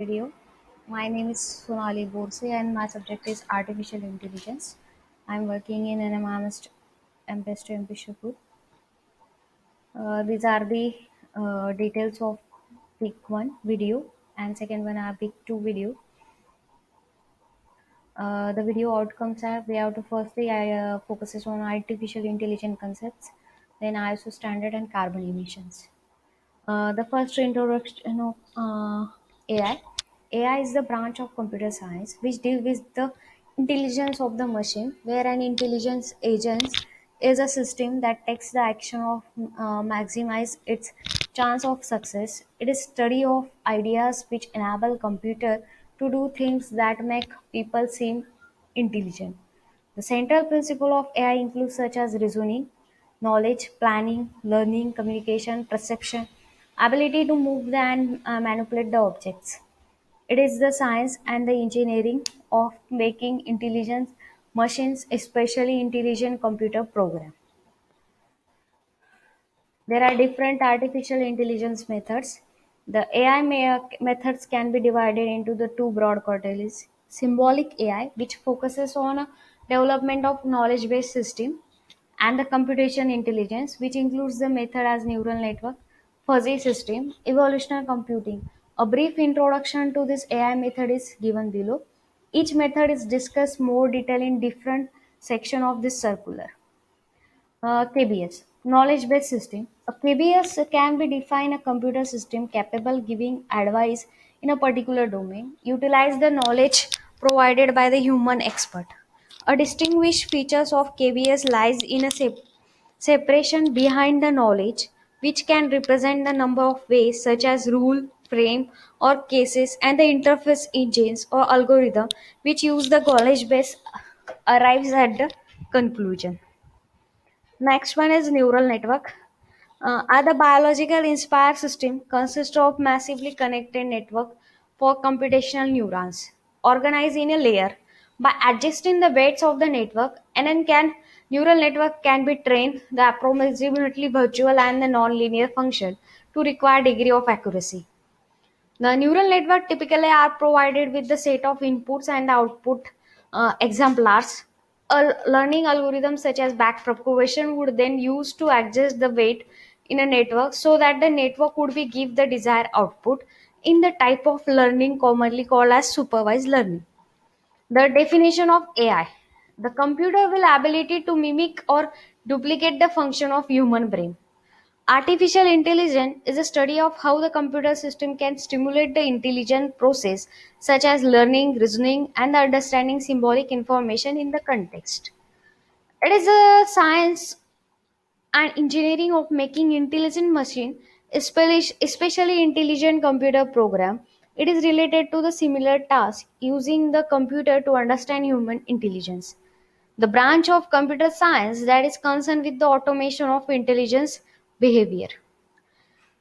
Radio. My name is Sonali Borse and my subject is Artificial Intelligence. I'm working in an MPS to MP Shapur. These are the details of week 1 video and second one are week 2 video. The video outcomes are we have to firstly I focuses on artificial intelligence concepts, then ISO standard and carbon emissions. The first introduction of AI. AI is the branch of computer science which deals with the intelligence of the machine, where an intelligence agent is a system that takes the action of maximize its chance of success. It is study of ideas which enable computer to do things that make people seem intelligent. The central principle of AI includes such as reasoning, knowledge, planning, learning, communication, perception, ability to move and manipulate the objects. It is the science and the engineering of making intelligent machines, especially intelligent computer program. There are different artificial intelligence methods. The methods can be divided into the two broad categories. Symbolic AI, which focuses on a development of knowledge-based system, and the computation intelligence, which includes the method as neural network, fuzzy system, evolutionary computing. A brief introduction to this AI method is given below. Each method is discussed more detail in different section of this circular. KBS, knowledge-based system. A KBS can be defined a computer system capable giving advice in a particular domain, utilize the knowledge provided by the human expert. A distinguished features of KBS lies in a separation behind the knowledge, which can represent the number of ways such as rule, frame, or cases, and the interface engines or algorithm which use the knowledge base arrives at the conclusion. Next one is neural network. Are the biological inspired system consists of massively connected network for computational neurons organized in a layer. By adjusting the weights of the network, and then can neural network can be trained the approximately virtual and the non-linear function to require degree of accuracy. The neural network typically are provided with the set of inputs and output exemplars. A learning algorithm such as backpropagation would then use to adjust the weight in a network so that the network would be give the desired output in the type of learning commonly called as supervised learning. The definition of AI. The computer will ability to mimic or duplicate the function of human brain. Artificial intelligence is a study of how the computer system can stimulate the intelligent process such as learning, reasoning, and the understanding symbolic information in the context. It is a science and engineering of making intelligent machine, especially intelligent computer program. It is related to the similar task using the computer to understand human intelligence. The branch of computer science that is concerned with the automation of intelligence behavior.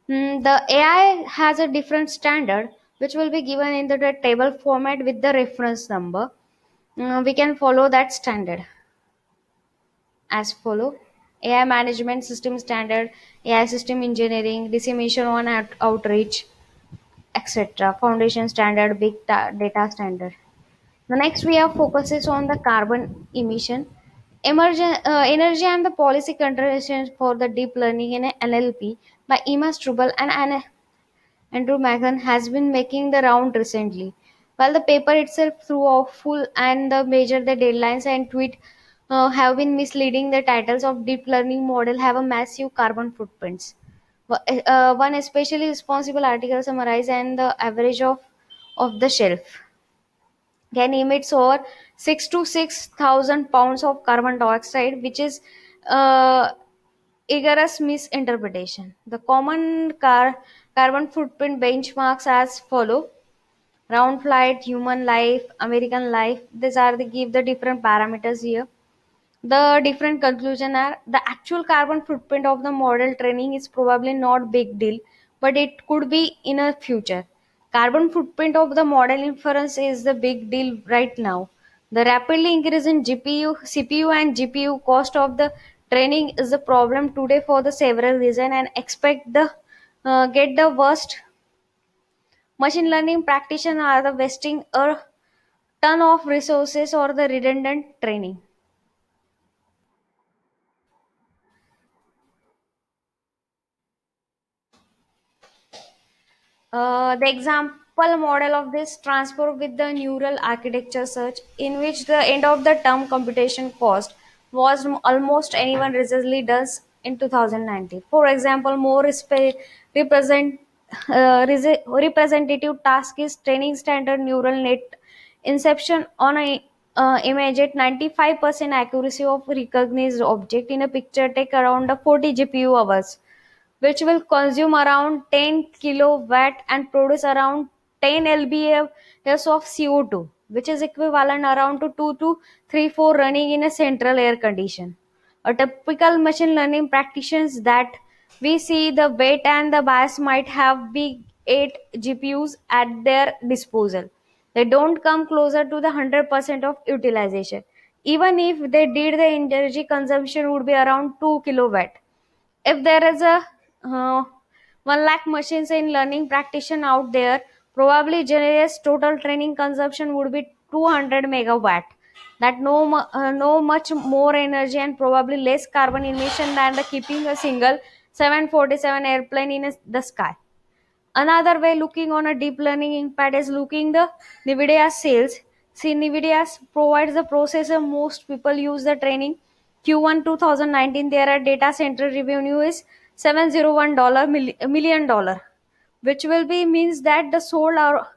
The AI has a different standard which will be given in the table format with the reference number. We can follow that standard as follow: AI management system standard, AI system engineering, dissemination on outreach, etc. Foundation standard, data standard. The next we have focuses on the carbon emission, energy and the policy considerations for the deep learning in NLP by Emma Strubel and Andrew Magan has been making the round recently. While the paper itself threw off full and the major the deadlines and tweet have been misleading, the titles of deep learning model have a massive carbon footprints. One especially responsible article summarize and the average of the shelf can emit over 6 to 6,000 pounds of carbon dioxide, which is uh, egregious misinterpretation. The common carbon footprint benchmarks as follow: round flight, human life, American life. These are the give the different parameters here. The different conclusion are the actual carbon footprint of the model training is probably not big deal, but it could be in a future. Carbon footprint of the model inference is the big deal right now. The rapidly increasing GPU, CPU and GPU cost of the training is a problem today for the several reasons and expect the get the worst Machine learning practitioners are the wasting a ton of resources or the redundant training. The example model of this transfer with the neural architecture search, in which the end of the term computation cost was almost anyone recently does in 2019. For example, more representative task is training standard neural net inception on a image at 95% accuracy of recognized object in a picture take around 40 GPU hours, which will consume around 10 kilowatt and produce around 10 lbs of CO2, which is equivalent around to 2 to 3 4 running in a central air condition. A typical machine learning practitioners that we see the weight and the bias might have big 8 GPUs at their disposal. They don't come closer to the 100% of utilization. Even if they did, the energy consumption would be around 2 kilowatt. If there is a 1 lakh machines in learning practitioner out there, probably generates total training consumption would be 200 megawatt. That no much more energy and probably less carbon emission than the keeping a single 747 airplane in the sky. Another way looking on a deep learning impact is looking the NVIDIA sales. See, NVIDIA provides the processor most people use the training. Q1 2019, their data center revenue is $701 million dollar, which will be means that the sold are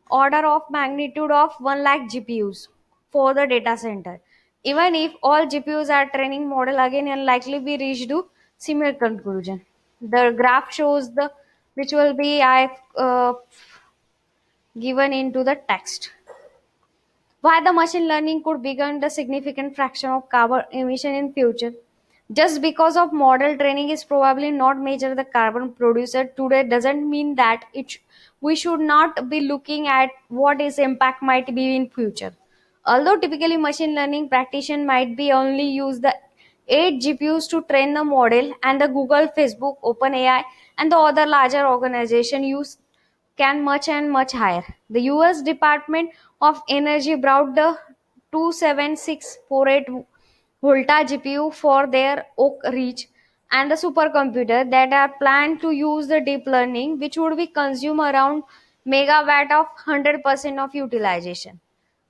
order of magnitude of 1 lakh GPUs for the data center. Even if all GPUs are training model, again unlikely be reached to similar conclusion. The graph shows the which will be I given into the text. Why the machine learning could begin the significant fraction of carbon emission in future. Just because of model training is probably not measure the carbon produced today doesn't mean that we should not be looking at what its impact might be in future. Although typically machine learning practitioner might be only use the 8 GPUs to train the model, and the Google, Facebook, OpenAI and the other larger organization use can much and much higher. The US Department of Energy brought the 27648 Volta GPU for their Oak Ridge and the supercomputer that are planned to use the deep learning, which would be consume around megawatt of 100% of utilization.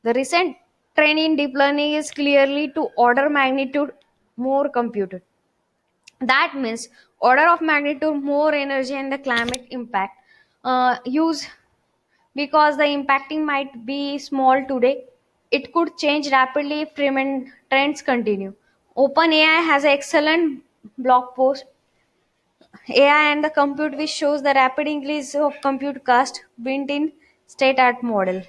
The recent trend in deep learning is clearly to order magnitude more computed. That means order of magnitude more energy and the climate impact use. Because the impacting might be small today, it could change rapidly if trends continue. OpenAI has an excellent blog post, AI and the compute, which shows the rapid increase of compute cost built in state art model.